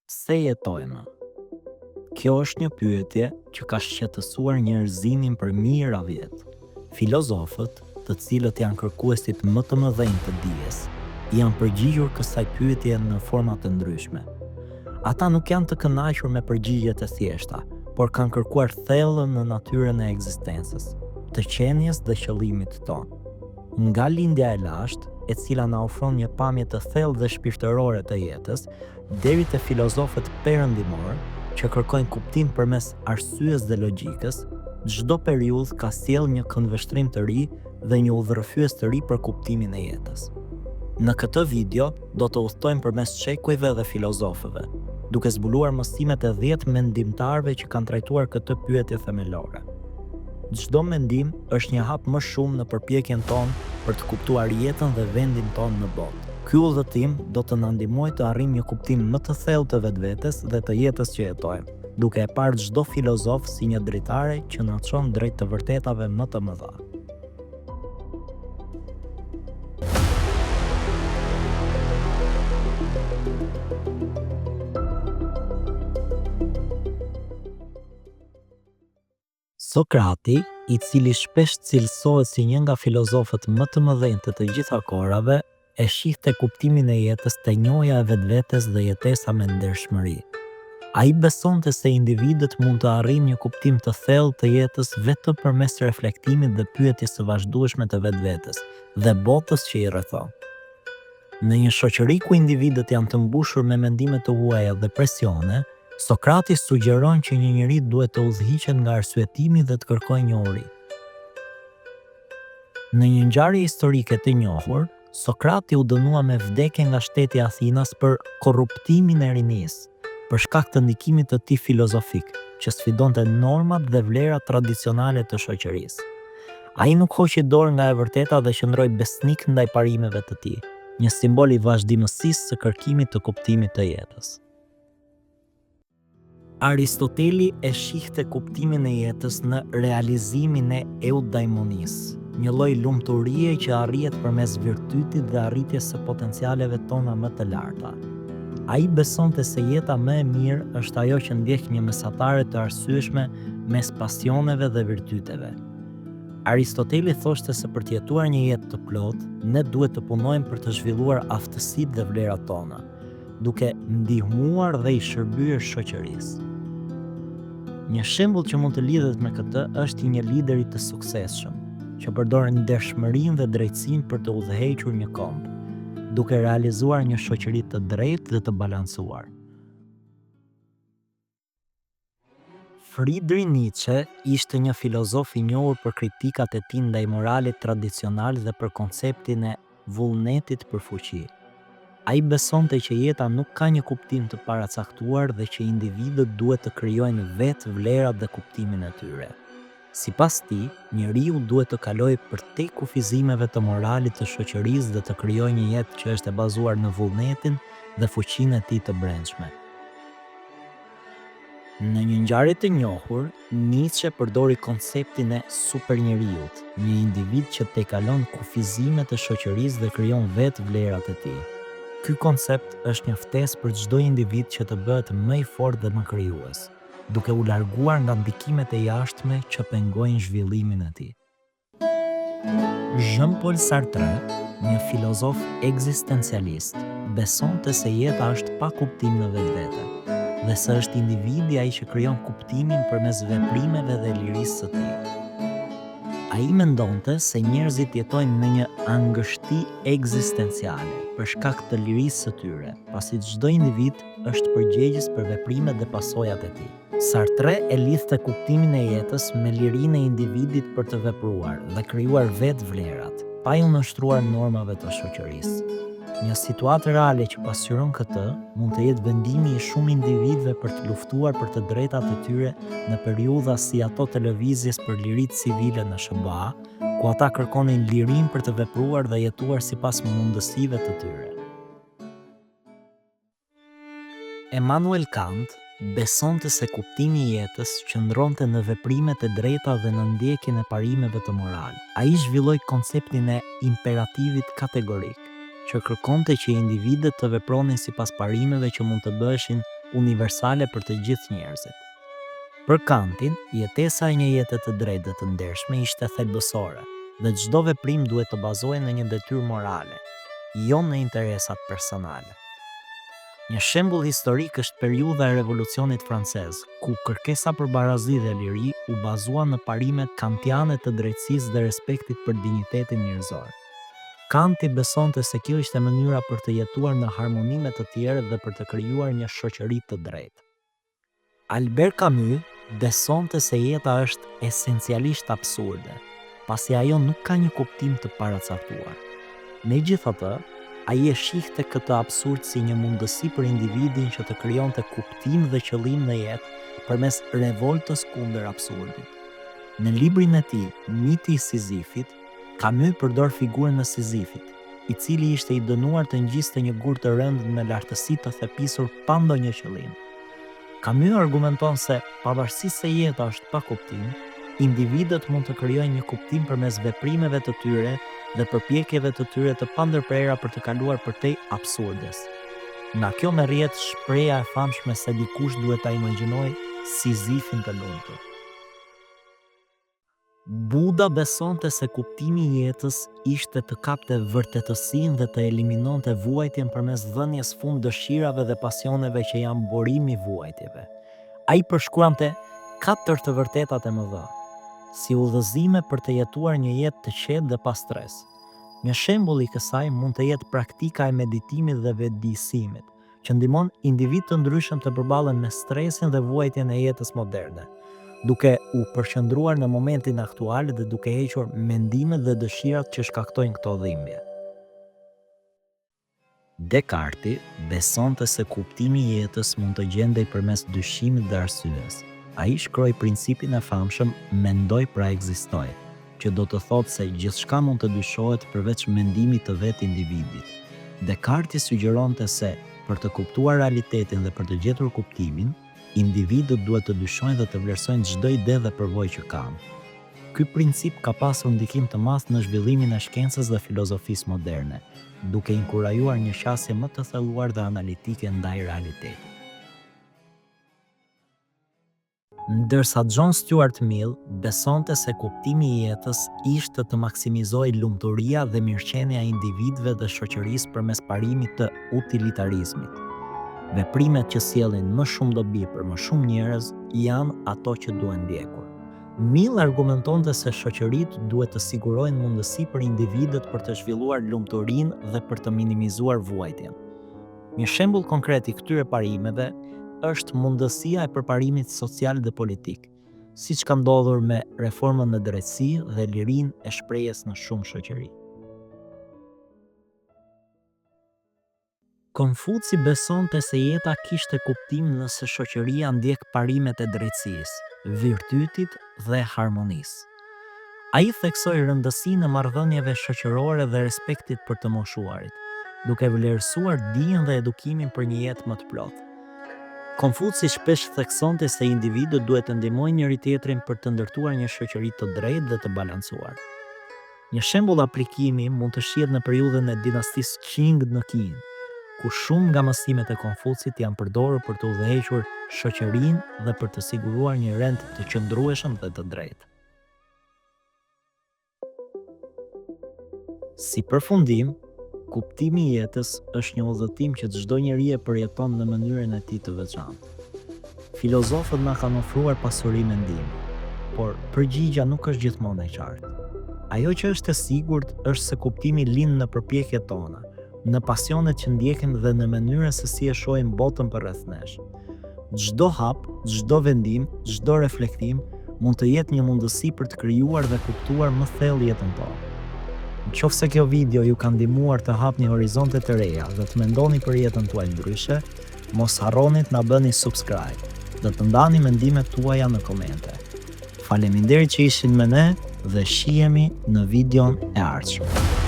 Pse jetojmë? Kjo është një pyetje që ka shqetësuar njerëzimin për mijëra vjet. Filozofët, të cilët janë kërkuesit më të mëdhenj të dijes, janë përgjigjur kësaj pyetje në forma të ndryshme. Ata nuk janë të kënaqur me përgjigjet e thjeshta, por kanë kërkuar thellën në natyrën e ekzistencës, të qenies dhe qëllimit tonë. Nga lindja e lashtë, e cila na ofron një pamje të thellë dhe shpirtërore të jetës, deri te filozofët perëndimor që kërkojnë kuptim përmes arsyes dhe logjikës, çdo periudhë ka sjellë një këndvështrim të ri dhe një udhërrëfyes të ri për kuptimin e jetës. Në këtë video do të udhtojmë përmes shekujve dhe filozofëve, duke zbuluar mësimet e 10 mendimtarëve që kanë trajtuar këtë pyetje themelore. Çdo mendim është një hap më shumë në përpjekjen tonë për të kuptuar jetën dhe vendin tonë në botë. Ky udhëtim do të na ndihmojë të arrijmë një kuptim më të thellë të vetvetes dhe të jetës që jetojmë, duke e parë çdo filozof si një dritare që na çon drejt të vërtetave më të mëdha. Sokrati, i cili shpesh cilësohet si një nga filozofët më të mëdhenj të gjitha kohërave, e shihte kuptimin e jetës te njohja e vetvetes dhe jetesa me ndershmëri. Ai besonte se individët mund të arrijnë një kuptim të thellë të jetës vetëm përmes reflektimit dhe pyetjes së vazhdueshme të vetvetes dhe botës që i rrethon. Në një shoqëri ku individët janë të mbushur me mendime të huaja dhe presione, Sokrati sugjeron që një njeri duhet të udhëhiqet nga arsyetimi dhe të kërkojë njohuri. Në një ngjarje historike të njohur, Sokrati u dënua me vdekje nga shteti i Athinas për korruptimin e rinisë, për shkak të ndikimit të tij filozofik, që sfidonte normat dhe vlerat tradicionale të shoqërisë. Ai nuk hoqi dorë nga e vërteta dhe qëndroi besnik ndaj parimeve të tij, një simbol i vazhdimësisë së kërkimit të kuptimit të jetës. Aristoteli e shihte kuptimin e jetës në realizimin e eudaimonisë, një lloj lumturie që arrihet përmes virtytit dhe arritjes së potencialeve tona më të larta. Ai besonte se jeta më e mirë është ajo që ndjek një mesatare të arsyeshme mes pasioneve dhe virtyteve. Aristoteli thoshte se për të jetuar një jetë të plotë, ne duhet të punojmë për të zhvilluar aftësitë dhe vlerat tona, duke ndihmuar dhe i shërbyer shoqërisë. Një shembull që mund të lidhet me këtë është i një lideri të suksesshëm, që përdor ndershmërinë dhe drejtsinë për të udhëhequr një komb, duke realizuar një shoqëri të drejtë dhe të balancuar. Friedrich Nietzsche ishte një filozof i njohur për kritikat e tij ndaj moralit tradicional dhe për konceptin e vullnetit për fuqi. Ai besonte që jeta nuk ka një kuptim të paracaktuar dhe që individët duhet të krijojnë vetë vlerat dhe kuptimin e tyre. Sipas tij, njeriu duhet të kalojë përtej kufizimeve të moralit të shoqërisë dhe të krijojë një jetë që është e bazuar në vullnetin dhe fuqinë e tij të brendshme. Në një ngjarje të njohur, Nietzsche përdori konceptin e supernjeriut, një individ që tejkalon kufizimet e shoqërisë dhe krijon vetë vlerat e tij. Ky koncept është një ftesë për çdo individ që të bëhet më i fortë dhe më krijues, duke u larguar nga ndikimet e jashtme që pengojnë zhvillimin e tij. Jean-Paul Sartre, një filozof ekzistencialist, besonte se jeta është pa kuptim në vetvete, dhe se është individi ai që krijon kuptimin përmes veprimeve dhe lirisë së tij. Ai mendonte se njerëzit jetojnë në një angështi ekzistenciale për shkak të lirisë së tyre, pasi çdo individ është përgjegjës për veprimet dhe pasojat e tij. Sartre e lidhte kuptimin e jetës me lirinë e individit për të vepruar dhe krijuar vetë vlerat, pa u nënshtruar normave të shoqërisë. Një situatë reale që pasqyron këtë mund të jetë vendimi i shumë individëve për të luftuar për të drejtat e tyre në periudha si ato të lëvizjes për liritë civile në SBA, ku ata kërkonin lirinë për të vepruar dhe jetuar sipas mundësive të tyre. Immanuel Kant besonte se kuptimi i jetës qëndronte në veprimet e drejta dhe në ndjekjen e parimeve të moral. Ai zhvilloi konceptin e imperativit kategorik, që kërkonte që individët të vepronin sipas parimeve që mund të bëheshin universale për të gjithë njerëzit. Për Kantin, jetesa e një jete të drejtë dhe të ndershme ishte thelbësore, dhe çdo veprim duhet të bazohej në një detyrë morale, jo në interesat personale. Një shembull historik është periudha e Revolucionit Francez, ku kërkesa për barazi dhe liri u bazua në parimet kantiane të drejtësisë dhe respektit për dinjitetin njerëzor. Kanti besonte se kjo ishte mënyra për të jetuar në harmoni me të tjerët dhe për të krijuar një shoqëri të drejtë. Albert Camus besonte se jeta është esencialisht absurde, pasi ajo nuk ka një kuptim të paracaktuar. Megjithatë, ai e shihte këtë absurd si një mundësi për individin që të krijonte kuptim dhe qëllim në jetë përmes revoltës kundër absurdit. Në librin e tij, Miti i Sizifit, Camus përdor figurën e Sizifit, i cili ishte i dënuar të ngjiste një gur të rëndë në lartësi të thepisur pa ndonjë qëllim. Camus argumenton se pavarësisht se jeta është pa kuptim, individët mund të krijojnë një kuptim përmes veprimeve të tyre dhe përpjekjeve të tyre të pandërprera për të kaluar përtej absurdes. Nga kjo merret shpreha e famshme se dikush duhet ta imagjinojë Sizifin të lumtur. Buda besonte se kuptimi i jetës ishte të kapte vërtetësinë dhe të eliminonte vuajtjen përmes dhënies fund dëshirave dhe pasioneve që janë burimi i vuajtjeve. Ai përshkruante 4 të vërtetat e mëdha, si udhëzime për të jetuar një jetë të qetë dhe pa stres. Një shembull i kësaj mund të jetë praktika e meditimit dhe vetëdijësimit, që ndihmon individ të ndryshëm të përballen me stresin dhe vuajtjen e jetës moderne, duke u përqendruar në momentin aktual dhe duke hequr mendimet dhe dëshirat që shkaktojnë këto dhimbje. Descartes besonte se kuptimi i jetës mund të gjendej përmes dyshimit dhe arsyes. Ai shkroi principin e famshëm "mendoj pra ekzistoj", që do të thotë se gjithçka mund të dyshohet përveç mendimit të vetë individit. Descartes sugjeronte se për të kuptuar realitetin dhe për të gjetur kuptimin, individët duhet të dyshojnë dhe të vlerësojnë çdo ide dhe përvojë që kanë. Ky princip ka pasur ndikim të madh në zhvillimin e shkencës dhe filozofisë moderne, duke inkurajuar një qasje më të thelluar dhe analitike ndaj realitetit. Ndërsa John Stuart Mill besonte se kuptimi i jetës ishte të maksimizojë lumturia dhe mirëqenia e individëve dhe shoqërisë përmes parimit të utilitarizmit. Veprimet që sjellin më shumë dobi për më shumë njerëz janë ato që duhen ndjekur. Mill argumentonte se shoqëritë duhet të sigurojnë mundësi për individët për të zhvilluar lumturinë dhe për të minimizuar vuajtjen. Një shembull konkret i këtyre parimeve është mundësia e përparimit social dhe politik, siç ka ndodhur me reformën në drejtësi dhe lirinë e shprehjes në shumë shoqëri. Konfuci besonte se jeta kishte kuptim nëse shoqëria ndjek parimet e drejtësisë, virtytit dhe harmonisë. Ai theksoi rëndësinë e marrëdhënieve shoqërore dhe respektit për të moshuarit, duke vlerësuar dijen dhe edukimin për një jetë më të plotë. Konfuci shpesh theksonte se individët duhet të ndihmojnë njëri tjetrin për të ndërtuar një shoqëri të drejtë dhe të balancuar. Një shembull aplikimi mund të shihet në periudhën e dinastisë Qing në Kinë, ku shumë nga mësimet e Konfucit janë përdorur për të udhëhequr shoqërinë dhe për të siguruar një rend të qëndrueshëm dhe të drejtë. Si përfundim, kuptimi i jetës është një udhëtim që çdo njeri e përjeton në mënyrën e tij të veçantë. Filozofët na kanë ofruar pasuri mendimi, por përgjigjja nuk është gjithmonë e qartë. Ajo që është e sigurt është se kuptimi lind në përpjekjet tona, në pasionet që ndjekim dhe në mënyrën se si e shohim botën përreth nesh. Çdo hap, çdo vendim, çdo reflektim mund të jetë një mundësi për të krijuar dhe kuptuar më thellë jetën tonë. Nëse kjo video ju ka ndihmuar të hapni horizonte të reja dhe të mendoni për jetën tuaj ndryshe, mos harroni të na bëni subscribe dhe të ndani mendimet tuaja në komente. Faleminderit që ishin me ne dhe shihemi në videon e ardhshëm.